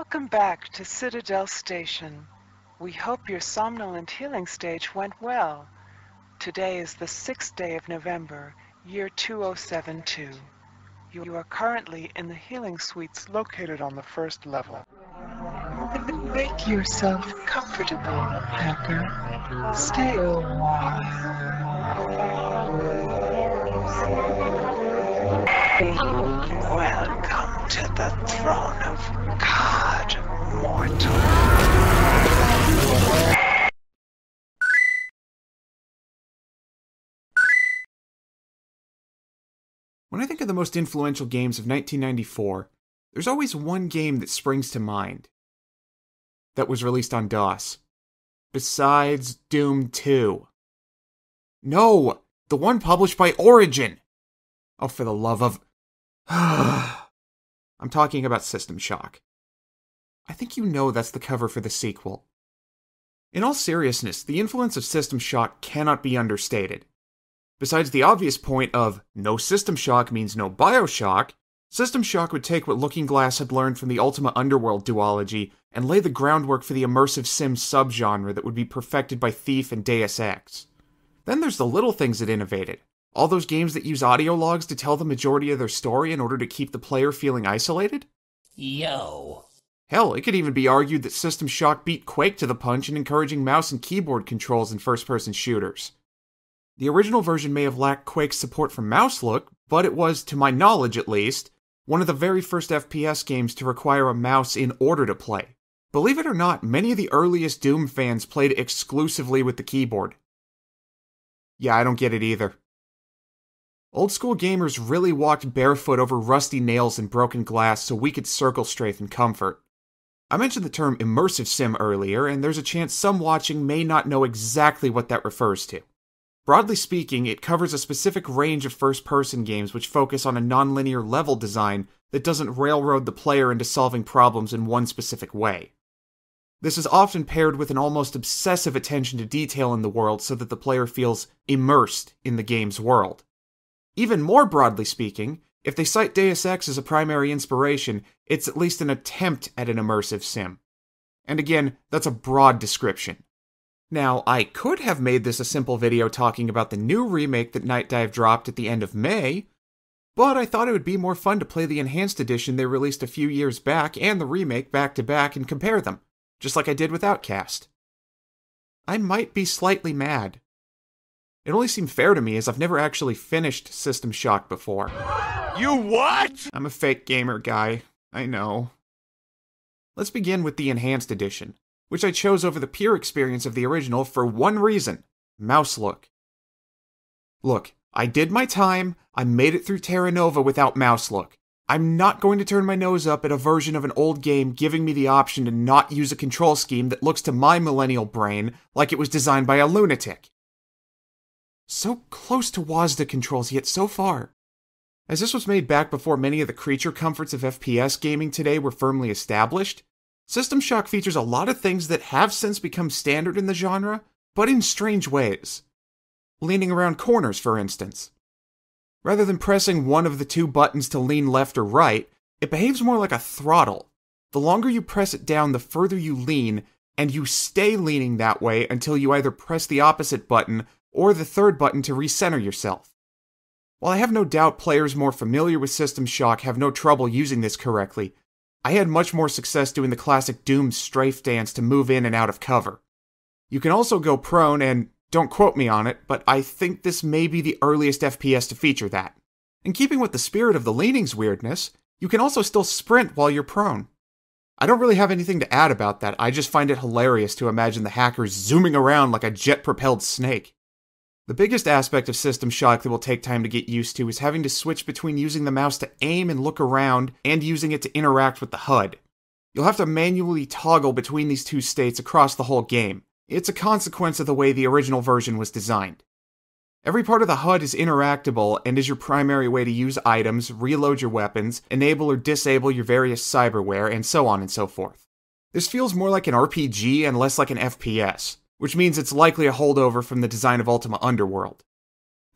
Welcome back to Citadel Station. We hope your somnolent healing stage went well. Today is the 6th day of November, year 2072. You are currently in the healing suites located on the first level. Make yourself comfortable, hacker. Stay a while. Welcome to the throne of God, mortal. When I think of the most influential games of 1994, there's always one game that springs to mind. That was released on DOS. Besides Doom 2. No! The one published by Origin! Oh, for the love of... I'm talking about System Shock. I think you know that's the cover for the sequel. In all seriousness, the influence of System Shock cannot be understated. Besides the obvious point of no System Shock means no Bioshock, System Shock would take what Looking Glass had learned from the Ultima Underworld duology and lay the groundwork for the immersive sim subgenre that would be perfected by Thief and Deus Ex. Then there's the little things it innovated. All those games that use audio logs to tell the majority of their story in order to keep the player feeling isolated? Yo. Hell, it could even be argued that System Shock beat Quake to the punch in encouraging mouse and keyboard controls in first-person shooters. The original version may have lacked Quake's support for mouse look, but it was, to my knowledge at least, one of the very first FPS games to require a mouse in order to play. Believe it or not, many of the earliest Doom fans played exclusively with the keyboard. Yeah, I don't get it either. Old school gamers really walked barefoot over rusty nails and broken glass so we could circle strafe in comfort. I mentioned the term immersive sim earlier, and there's a chance some watching may not know exactly what that refers to. Broadly speaking, it covers a specific range of first-person games which focus on a non-linear level design that doesn't railroad the player into solving problems in one specific way. This is often paired with an almost obsessive attention to detail in the world so that the player feels immersed in the game's world. Even more broadly speaking, if they cite Deus Ex as a primary inspiration, it's at least an attempt at an immersive sim. And again, that's a broad description. Now, I could have made this a simple video talking about the new remake that Nightdive dropped at the end of May, but I thought it would be more fun to play the enhanced edition they released a few years back and the remake back to back and compare them, just like I did with Outcast. I might be slightly mad. It only seemed fair to me as I've never actually finished System Shock before. You what? I'm a fake gamer guy, I know. Let's begin with the enhanced edition, which I chose over the pure experience of the original for one reason: mouse look. Look, I did my time, I made it through Terra Nova without mouse look. I'm not going to turn my nose up at a version of an old game giving me the option to not use a control scheme that looks to my millennial brain like it was designed by a lunatic. So close to WASD controls, yet so far. As this was made back before many of the creature comforts of FPS gaming today were firmly established, System Shock features a lot of things that have since become standard in the genre, but in strange ways. Leaning around corners, for instance. Rather than pressing one of the two buttons to lean left or right, it behaves more like a throttle. The longer you press it down, the further you lean, and you stay leaning that way until you either press the opposite button or the third button to recenter yourself. While I have no doubt players more familiar with System Shock have no trouble using this correctly, I had much more success doing the classic Doom strafe dance to move in and out of cover. You can also go prone, and don't quote me on it, but I think this may be the earliest FPS to feature that. In keeping with the spirit of the leanings weirdness, you can also still sprint while you're prone. I don't really have anything to add about that, I just find it hilarious to imagine the hackers zooming around like a jet-propelled snake. The biggest aspect of System Shock that will take time to get used to is having to switch between using the mouse to aim and look around and using it to interact with the HUD. You'll have to manually toggle between these two states across the whole game. It's a consequence of the way the original version was designed. Every part of the HUD is interactable and is your primary way to use items, reload your weapons, enable or disable your various cyberware, and so on and so forth. This feels more like an RPG and less like an FPS, which means it's likely a holdover from the design of Ultima Underworld.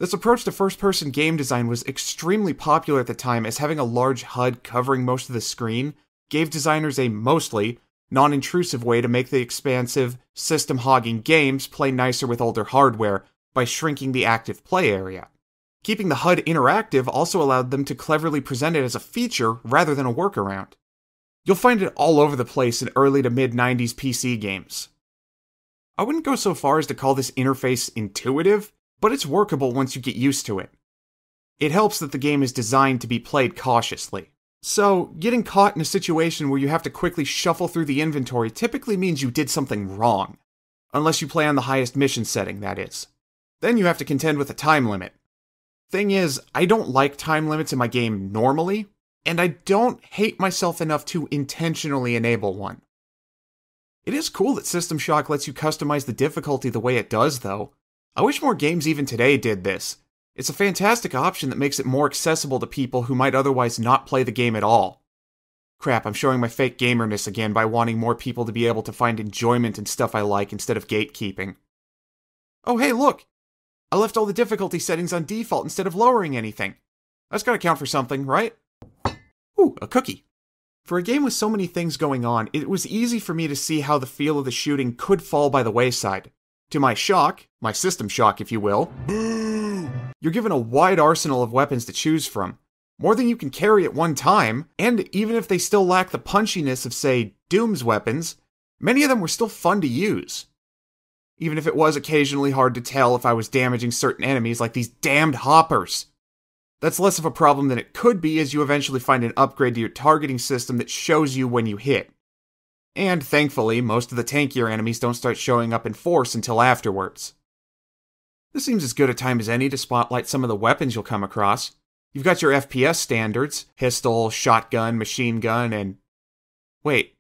This approach to first-person game design was extremely popular at the time, as having a large HUD covering most of the screen gave designers a mostly non-intrusive way to make the expansive, system-hogging games play nicer with older hardware by shrinking the active play area. Keeping the HUD interactive also allowed them to cleverly present it as a feature rather than a workaround. You'll find it all over the place in early to mid-90s PC games. I wouldn't go so far as to call this interface intuitive, but it's workable once you get used to it. It helps that the game is designed to be played cautiously. So, getting caught in a situation where you have to quickly shuffle through the inventory typically means you did something wrong. Unless you play on the highest mission setting, that is. Then you have to contend with a time limit. Thing is, I don't like time limits in my game normally, and I don't hate myself enough to intentionally enable one. It is cool that System Shock lets you customize the difficulty the way it does, though. I wish more games even today did this. It's a fantastic option that makes it more accessible to people who might otherwise not play the game at all. Crap, I'm showing my fake gamerness again by wanting more people to be able to find enjoyment in stuff I like instead of gatekeeping. Oh hey, look! I left all the difficulty settings on default instead of lowering anything. That's gotta count for something, right? Ooh, a cookie. For a game with so many things going on, it was easy for me to see how the feel of the shooting could fall by the wayside. To my shock, my system shock if you will, you're given a wide arsenal of weapons to choose from, more than you can carry at one time, and even if they still lack the punchiness of, say, Doom's weapons, many of them were still fun to use. Even if it was occasionally hard to tell if I was damaging certain enemies like these damned hoppers. That's less of a problem than it could be as you eventually find an upgrade to your targeting system that shows you when you hit. And thankfully, most of the tankier enemies don't start showing up in force until afterwards. This seems as good a time as any to spotlight some of the weapons you'll come across. You've got your FPS standards, pistol, shotgun, machine gun, and... Wait,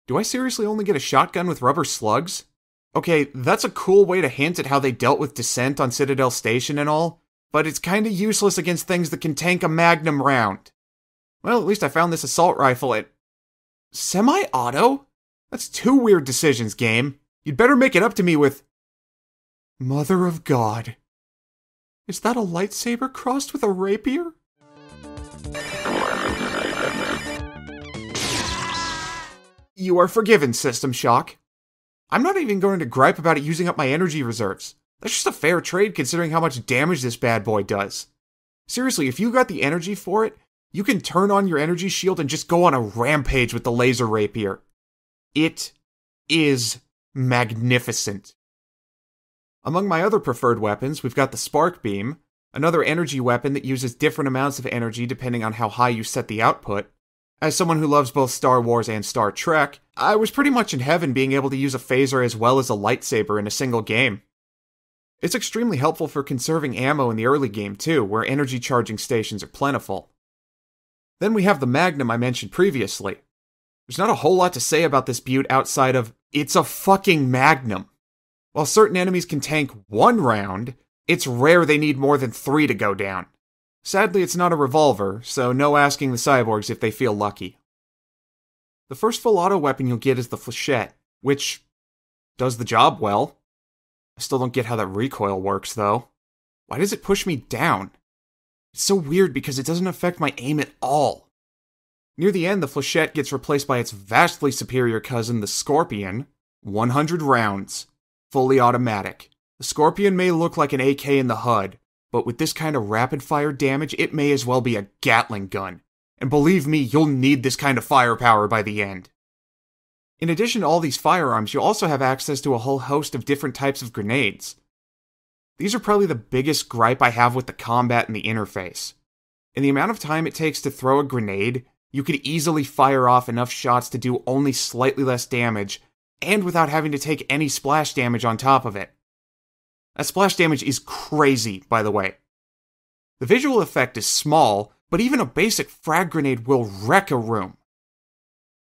do I seriously only get a shotgun with rubber slugs? Okay, that's a cool way to hint at how they dealt with Descent on Citadel Station and all, but it's kinda useless against things that can tank a magnum round. Well, at least I found this assault rifle at... Semi-auto? That's two weird decisions, game. You'd better make it up to me with... Mother of God. Is that a lightsaber crossed with a rapier? You are forgiven, System Shock. I'm not even going to gripe about it using up my energy reserves. That's just a fair trade considering how much damage this bad boy does. Seriously, if you got the energy for it, you can turn on your energy shield and just go on a rampage with the laser rapier. It is magnificent. Among my other preferred weapons, we've got the Spark Beam, another energy weapon that uses different amounts of energy depending on how high you set the output. As someone who loves both Star Wars and Star Trek, I was pretty much in heaven being able to use a phaser as well as a lightsaber in a single game. It's extremely helpful for conserving ammo in the early game too, where energy charging stations are plentiful. Then we have the Magnum I mentioned previously. There's not a whole lot to say about this beaut outside of, it's a fucking Magnum. While certain enemies can tank one round, it's rare they need more than 3 to go down. Sadly, it's not a revolver, so no asking the cyborgs if they feel lucky. The first full auto weapon you'll get is the Flechette, which does the job well. I still don't get how that recoil works, though. Why does it push me down? It's so weird because it doesn't affect my aim at all. Near the end, the Flechette gets replaced by its vastly superior cousin, the Scorpion. 100 rounds. Fully automatic. The Scorpion may look like an AK in the HUD, but with this kind of rapid-fire damage, it may as well be a Gatling gun. And believe me, you'll need this kind of firepower by the end. In addition to all these firearms, you'll also have access to a whole host of different types of grenades. These are probably the biggest gripe I have with the combat and the interface. In the amount of time it takes to throw a grenade, you could easily fire off enough shots to do only slightly less damage, and without having to take any splash damage on top of it. That splash damage is crazy, by the way. The visual effect is small, but even a basic frag grenade will wreck a room.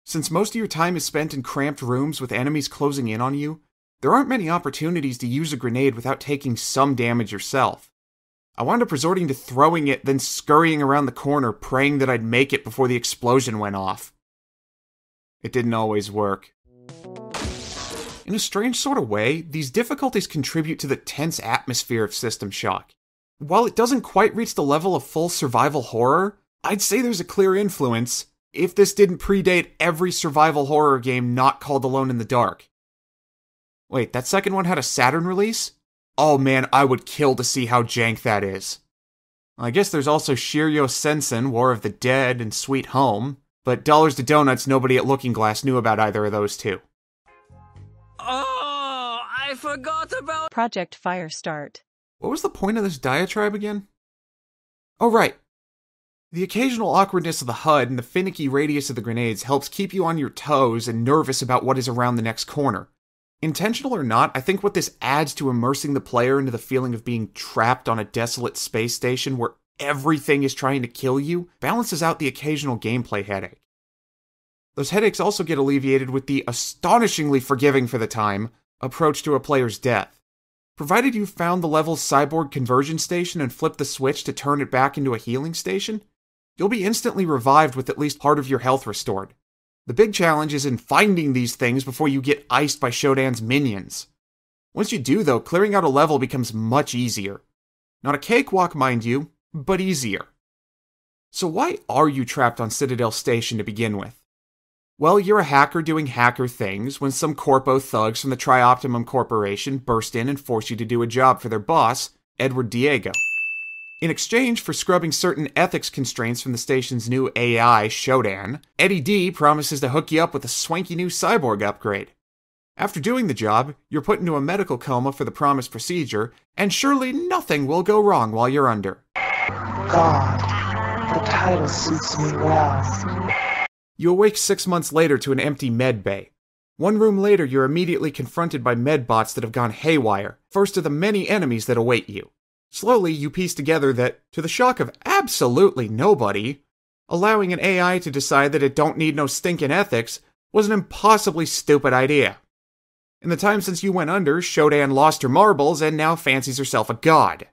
Since most of your time is spent in cramped rooms with enemies closing in on you, there aren't many opportunities to use a grenade without taking some damage yourself. I wound up resorting to throwing it, then scurrying around the corner praying that I'd make it before the explosion went off. It didn't always work. In a strange sort of way, these difficulties contribute to the tense atmosphere of System Shock. While it doesn't quite reach the level of full survival horror, I'd say there's a clear influence, if this didn't predate every survival horror game not called Alone in the Dark. Wait, that second one had a Saturn release? Oh man, I would kill to see how jank that is. I guess there's also Shiryo Sensen, War of the Dead, and Sweet Home, but dollars to donuts, nobody at Looking Glass knew about either of those two. Oh, I forgot about Project Firestart. What was the point of this diatribe again? Oh right. The occasional awkwardness of the HUD and the finicky radius of the grenades helps keep you on your toes and nervous about what is around the next corner. Intentional or not, I think what this adds to immersing the player into the feeling of being trapped on a desolate space station where everything is trying to kill you balances out the occasional gameplay headache. Those headaches also get alleviated with the astonishingly forgiving for the time approach to a player's death. Provided you found the level's cyborg conversion station and flipped the switch to turn it back into a healing station, you'll be instantly revived with at least part of your health restored. The big challenge is in finding these things before you get iced by Shodan's minions. Once you do, though, clearing out a level becomes much easier. Not a cakewalk, mind you, but easier. So why are you trapped on Citadel Station to begin with? Well, you're a hacker doing hacker things when some corpo thugs from the Trioptimum Corporation burst in and force you to do a job for their boss, Edward Diego. In exchange for scrubbing certain ethics constraints from the station's new AI, Shodan, Eddie D promises to hook you up with a swanky new cyborg upgrade. After doing the job, you're put into a medical coma for the promised procedure, and surely nothing will go wrong while you're under. God, the title suits me well. You awake 6 months later to an empty med bay. One room later, you're immediately confronted by medbots that have gone haywire, first of the many enemies that await you. Slowly, you piece together that, to the shock of absolutely nobody, allowing an AI to decide that it don't need no stinking ethics was an impossibly stupid idea. In the time since you went under, Shodan lost her marbles and now fancies herself a god.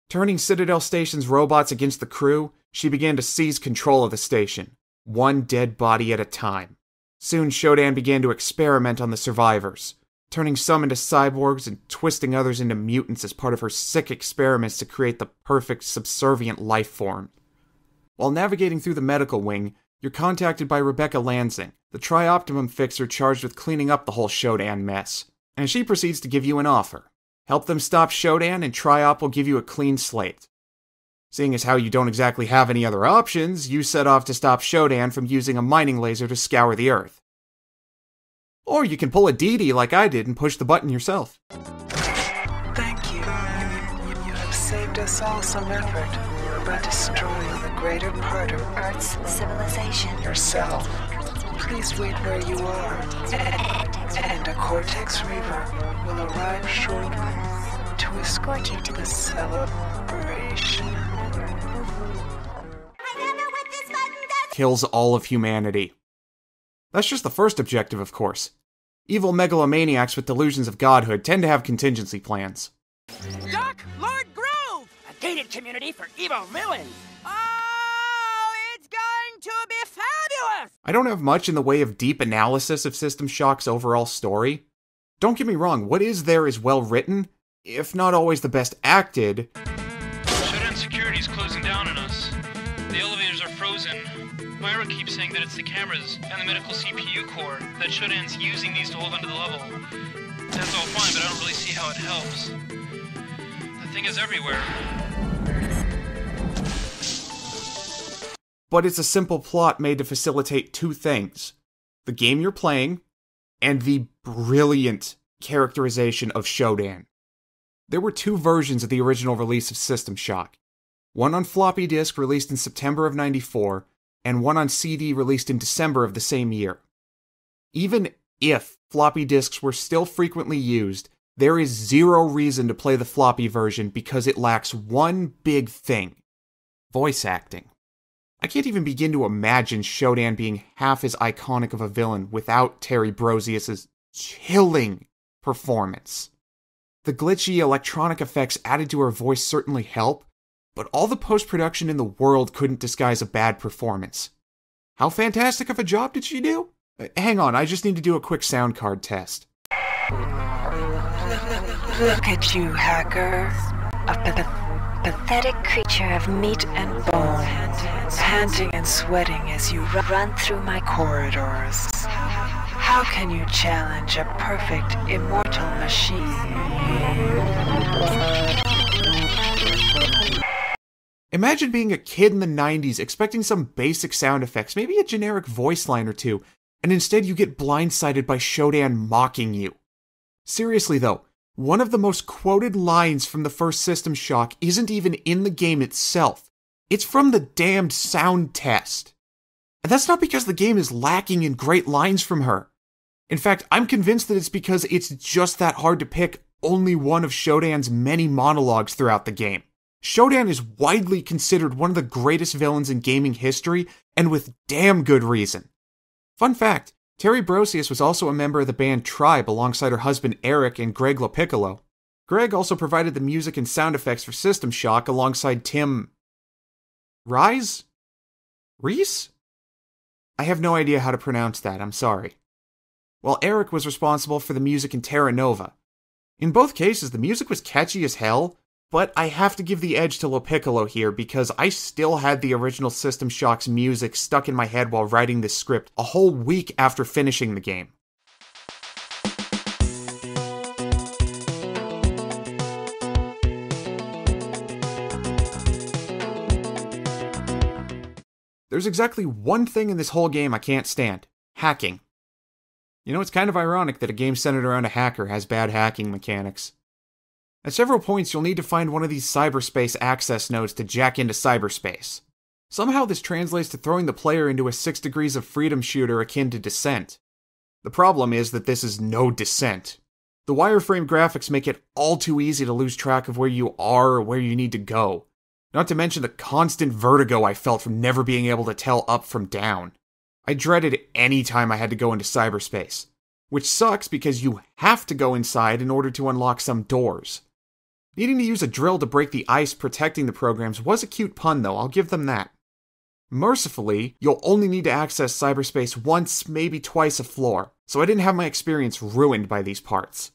Turning Citadel Station's robots against the crew, she began to seize control of the station, one dead body at a time. Soon Shodan began to experiment on the survivors, turning some into cyborgs and twisting others into mutants as part of her sick experiments to create the perfect subservient life form. While navigating through the medical wing, you're contacted by Rebecca Lansing, the Trioptimum fixer charged with cleaning up the whole Shodan mess, and she proceeds to give you an offer. Help them stop Shodan and Triop will give you a clean slate. Seeing as how you don't exactly have any other options, you set off to stop Shodan from using a mining laser to scour the earth. Or you can pull a Dee like I did and push the button yourself. Thank you. You have saved us all some effort by destroying the greater part of Earth's civilization yourself. Please wait where you are, and a Cortex Reaver will arrive shortly to escort you to the celebration. Kills all of humanity. That's just the first objective, of course. Evil megalomaniacs with delusions of godhood tend to have contingency plans. Dark Lord Grove! A gated community for evil villains. Oh, it's going to be fabulous! I don't have much in the way of deep analysis of System Shock's overall story. Don't get me wrong, what is there is well written, if not always the best acted. Shutdown security's closing down on us. The elevators are frozen. Myra keeps saying that it's the cameras and the medical CPU core that Shodan's using these to hold onto the level. That's all fine, but I don't really see how it helps. The thing is everywhere. But it's a simple plot made to facilitate two things: the game you're playing, and the brilliant characterization of Shodan. There were two versions of the original release of System Shock. One on floppy disk released in September of '94, and one on CD released in December of the same year. Even if floppy disks were still frequently used, there is zero reason to play the floppy version because it lacks one big thing: voice acting. I can't even begin to imagine Shodan being half as iconic of a villain without Terry Brosius' chilling performance. The glitchy electronic effects added to her voice certainly help, but all the post-production in the world couldn't disguise a bad performance. How fantastic of a job did she do? Hang on, I just need to do a quick sound card test. Look at you, hacker. A pathetic creature of meat and bone, panting and sweating as you run through my corridors. How can you challenge a perfect, immortal machine? Imagine being a kid in the 90s expecting some basic sound effects, maybe a generic voice line or two, and instead you get blindsided by Shodan mocking you. Seriously though, one of the most quoted lines from the first System Shock isn't even in the game itself. It's from the damned sound test. And that's not because the game is lacking in great lines from her. In fact, I'm convinced that it's because it's just that hard to pick only one of Shodan's many monologues throughout the game. Shodan is widely considered one of the greatest villains in gaming history, and with damn good reason. Fun fact, Terry Brosius was also a member of the band Tribe alongside her husband Eric and Greg LaPiccolo. Greg also provided the music and sound effects for System Shock alongside Tim... Reese? I have no idea how to pronounce that, I'm sorry. While Eric was responsible for the music in Terra Nova. In both cases, the music was catchy as hell, but I have to give the edge to LaPiccolo here because I still had the original System Shock's music stuck in my head while writing this script a whole week after finishing the game. There's exactly one thing in this whole game I can't stand. Hacking. You know, it's kind of ironic that a game centered around a hacker has bad hacking mechanics. At several points, you'll need to find one of these cyberspace access nodes to jack into cyberspace. Somehow this translates to throwing the player into a 6 Degrees of Freedom shooter akin to Descent. The problem is that this is no Descent. The wireframe graphics make it all too easy to lose track of where you are or where you need to go. Not to mention the constant vertigo I felt from never being able to tell up from down. I dreaded any time I had to go into cyberspace. Which sucks because you have to go inside in order to unlock some doors. Needing to use a drill to break the ice protecting the programs was a cute pun though, I'll give them that. Mercifully, you'll only need to access cyberspace once, maybe twice a floor, so I didn't have my experience ruined by these parts.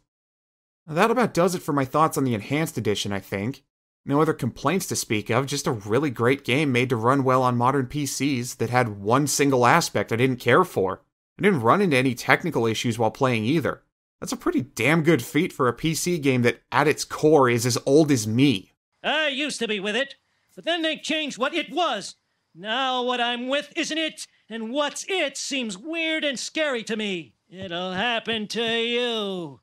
That about does it for my thoughts on the Enhanced Edition, I think. No other complaints to speak of, just a really great game made to run well on modern PCs that had one single aspect I didn't care for. I didn't run into any technical issues while playing either. That's a pretty damn good feat for a PC game that, at its core, is as old as me. I used to be with it, but then they changed what it was. Now what I'm with isn't it, and what's it seems weird and scary to me. It'll happen to you.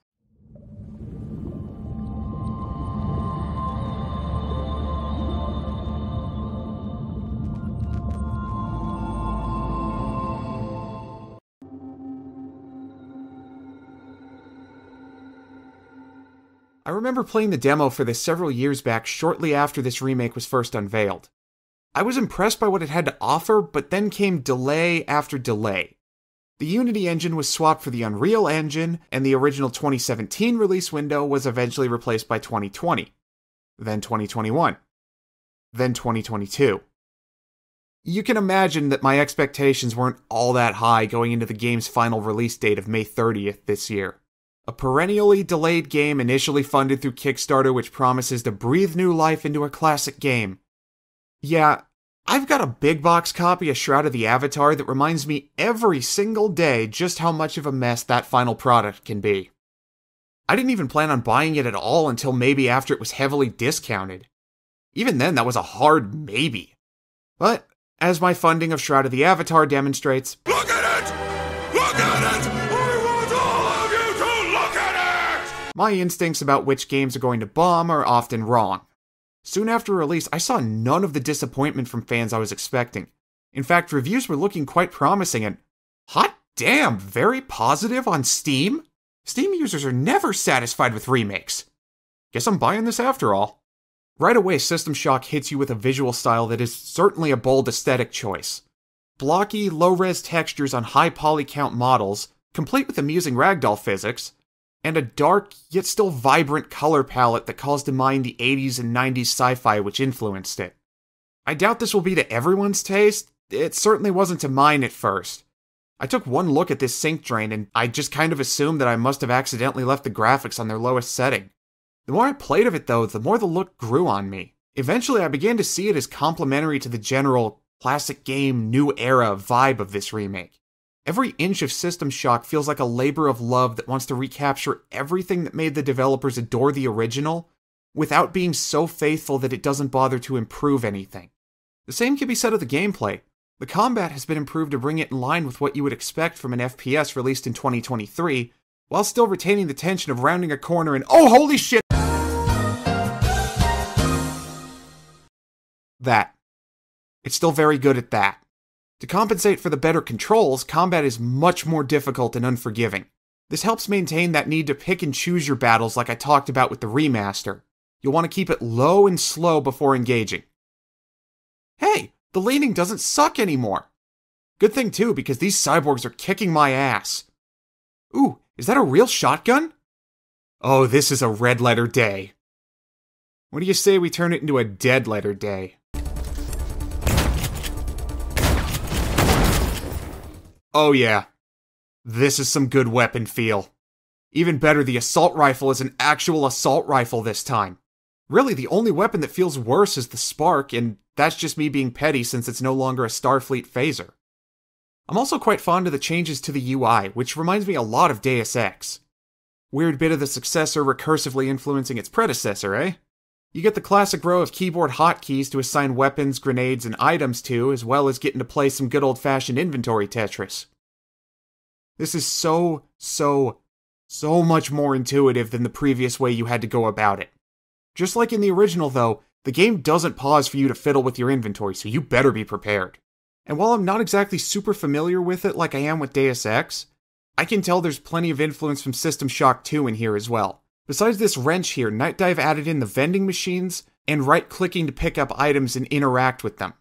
I remember playing the demo for this several years back shortly after this remake was first unveiled. I was impressed by what it had to offer, but then came delay after delay. The Unity engine was swapped for the Unreal Engine, and the original 2017 release window was eventually replaced by 2020. Then 2021. Then 2022. You can imagine that my expectations weren't all that high going into the game's final release date of May 30th this year. A perennially delayed game initially funded through Kickstarter which promises to breathe new life into a classic game. Yeah, I've got a big box copy of Shroud of the Avatar that reminds me every single day just how much of a mess that final product can be. I didn't even plan on buying it at all until maybe after it was heavily discounted. Even then, that was a hard maybe. But, as my funding of Shroud of the Avatar demonstrates, look at it! Look at it! My instincts about which games are going to bomb are often wrong. Soon after release, I saw none of the disappointment from fans I was expecting. In fact, reviews were looking quite promising and, hot damn, very positive on Steam? Steam users are never satisfied with remakes. Guess I'm buying this after all. Right away, System Shock hits you with a visual style that is certainly a bold aesthetic choice. Blocky, low-res textures on high poly count models, complete with amusing ragdoll physics, and a dark, yet still vibrant color palette that calls to mind the 80s and 90s sci-fi which influenced it. I doubt this will be to everyone's taste. It certainly wasn't to mine at first. I took one look at this sync drain and I just kind of assumed that I must have accidentally left the graphics on their lowest setting. The more I played of it though, the more the look grew on me. Eventually, I began to see it as complementary to the general classic game, new era vibe of this remake. Every inch of System Shock feels like a labor of love that wants to recapture everything that made the developers adore the original, without being so faithful that it doesn't bother to improve anything. The same can be said of the gameplay. The combat has been improved to bring it in line with what you would expect from an FPS released in 2023, while still retaining the tension of rounding a corner and oh holy shit! That. It's still very good at that. To compensate for the better controls, combat is much more difficult and unforgiving. This helps maintain that need to pick and choose your battles like I talked about with the remaster. You'll want to keep it low and slow before engaging. Hey, the leaning doesn't suck anymore. Good thing too, because these cyborgs are kicking my ass. Ooh, is that a real shotgun? Oh, this is a red letter day. What do you say we turn it into a dead letter day? Oh yeah, this is some good weapon feel. Even better, the assault rifle is an actual assault rifle this time. Really, the only weapon that feels worse is the Spark, and that's just me being petty since it's no longer a Starfleet phaser. I'm also quite fond of the changes to the UI, which reminds me a lot of Deus Ex. Weird bit of the successor recursively influencing its predecessor, eh? You get the classic row of keyboard hotkeys to assign weapons, grenades, and items to, as well as getting to play some good old-fashioned inventory Tetris. This is so much more intuitive than the previous way you had to go about it. Just like in the original, though, the game doesn't pause for you to fiddle with your inventory, so you better be prepared. And while I'm not exactly super familiar with it like I am with Deus Ex, I can tell there's plenty of influence from System Shock 2 in here as well. Besides this wrench here, Nightdive added in the vending machines and right-clicking to pick up items and interact with them.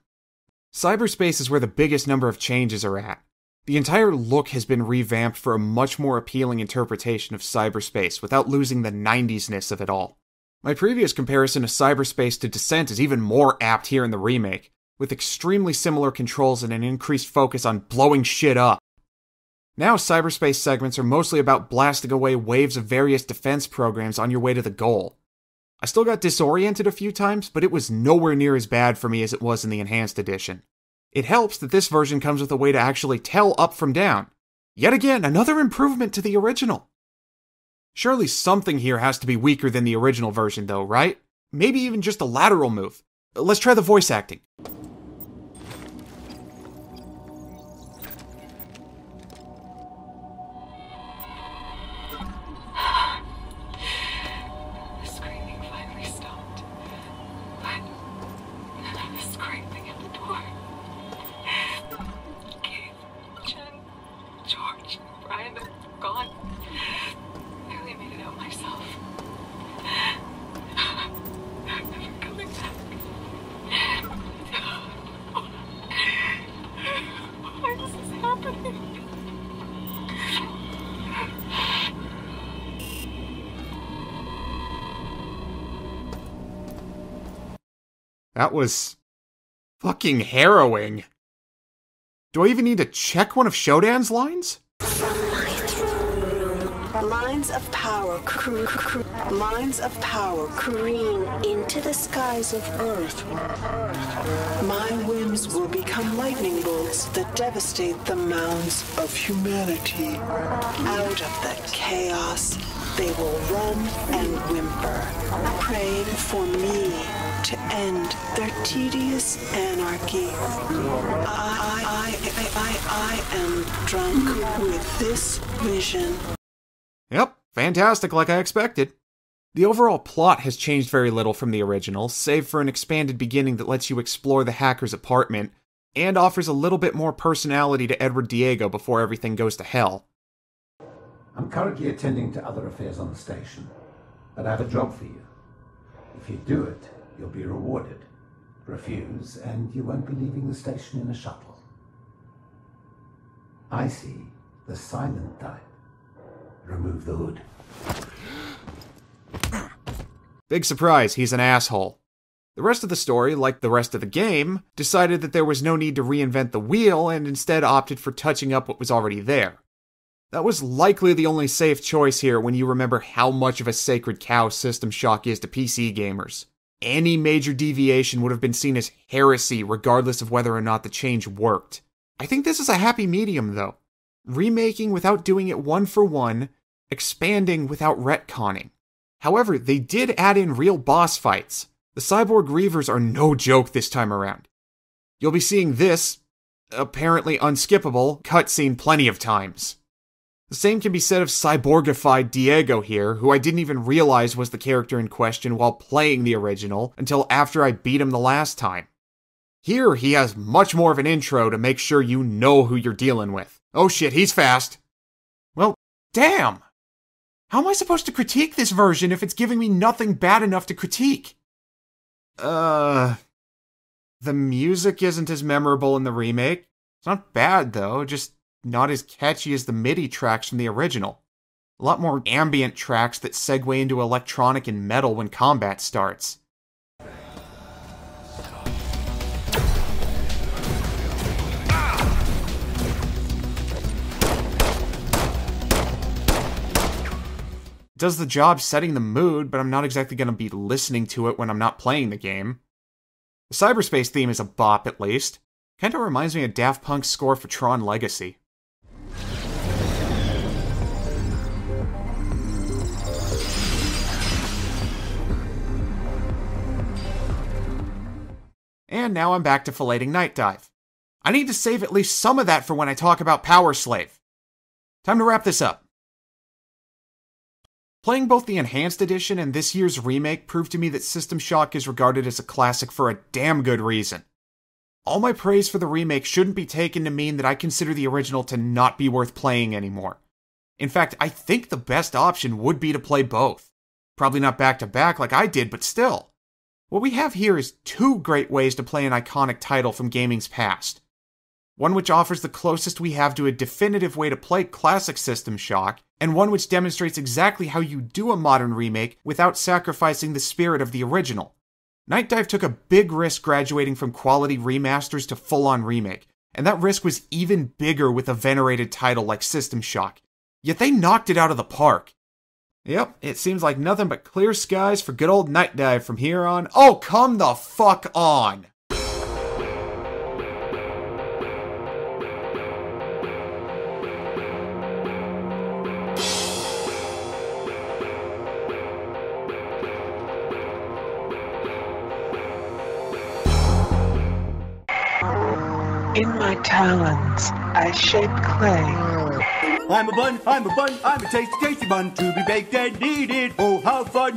Cyberspace is where the biggest number of changes are at. The entire look has been revamped for a much more appealing interpretation of cyberspace without losing the 90s-ness of it all. My previous comparison of cyberspace to Descent is even more apt here in the remake, with extremely similar controls and an increased focus on blowing shit up. Now cyberspace segments are mostly about blasting away waves of various defense programs on your way to the goal. I still got disoriented a few times, but it was nowhere near as bad for me as it was in the Enhanced Edition. It helps that this version comes with a way to actually tell up from down. Yet again, another improvement to the original. Surely something here has to be weaker than the original version though, right? Maybe even just a lateral move. Let's try the voice acting. The screaming finally stopped. But the scraping at the door. Keith, Jen, George, Brian, they're gone. Barely made it out myself. I'm never coming back. Why is this happening? That was fucking harrowing. Do I even need to check one of Shodan's lines? Lines of power, lines of power careen into the skies of Earth. My whims will become lightning bolts that devastate the mounds of humanity. Out of the chaos, they will run and whimper, praying for me to end their tedious anarchy. I am drunk with this vision. Yep, fantastic like I expected. The overall plot has changed very little from the original, save for an expanded beginning that lets you explore the hacker's apartment, and offers a little bit more personality to Edward Diego before everything goes to hell. I'm currently attending to other affairs on the station, but I have a job for you. If you do it, you'll be rewarded. Refuse, and you won't be leaving the station in a shuttle. I see the silent type. Remove the hood. Big surprise, he's an asshole. The rest of the story, like the rest of the game, decided that there was no need to reinvent the wheel and instead opted for touching up what was already there. That was likely the only safe choice here when you remember how much of a sacred cow System Shock is to PC gamers. any major deviation would have been seen as heresy regardless of whether or not the change worked. I think this is a happy medium, though. Remaking without doing it one for one, expanding without retconning. However, they did add in real boss fights. The Cyborg Reavers are no joke this time around. You'll be seeing this, apparently unskippable, cutscene plenty of times. The same can be said of cyborgified Diego here, who I didn't even realize was the character in question while playing the original until after I beat him the last time. Here, he has much more of an intro to make sure you know who you're dealing with. Oh shit, he's fast. Well, damn! How am I supposed to critique this version if it's giving me nothing bad enough to critique? The music isn't as memorable in the remake. It's not bad, though, just not as catchy as the MIDI tracks from the original. A lot more ambient tracks that segue into electronic and metal when combat starts. It does the job setting the mood, but I'm not exactly going to be listening to it when I'm not playing the game. The cyberspace theme is a bop, at least. Kinda reminds me of Daft Punk's score for Tron Legacy. And now I'm back to filleting Nightdive. I need to save at least some of that for when I talk about Power Slave. Time to wrap this up. Playing both the Enhanced Edition and this year's remake proved to me that System Shock is regarded as a classic for a damn good reason. All my praise for the remake shouldn't be taken to mean that I consider the original to not be worth playing anymore. In fact, I think the best option would be to play both. Probably not back to back like I did, but still. What we have here is two great ways to play an iconic title from gaming's past. One which offers the closest we have to a definitive way to play classic System Shock, and one which demonstrates exactly how you do a modern remake without sacrificing the spirit of the original. Nightdive took a big risk graduating from quality remasters to full-on remake, and that risk was even bigger with a venerated title like System Shock. Yet they knocked it out of the park. Yep, it seems like nothing but clear skies for good old Nightdive from here on. Oh, come the fuck on! In my talons, I shape clay. I'm a bun, I'm a tasty, tasty bun to be baked and eaten. Oh, how fun!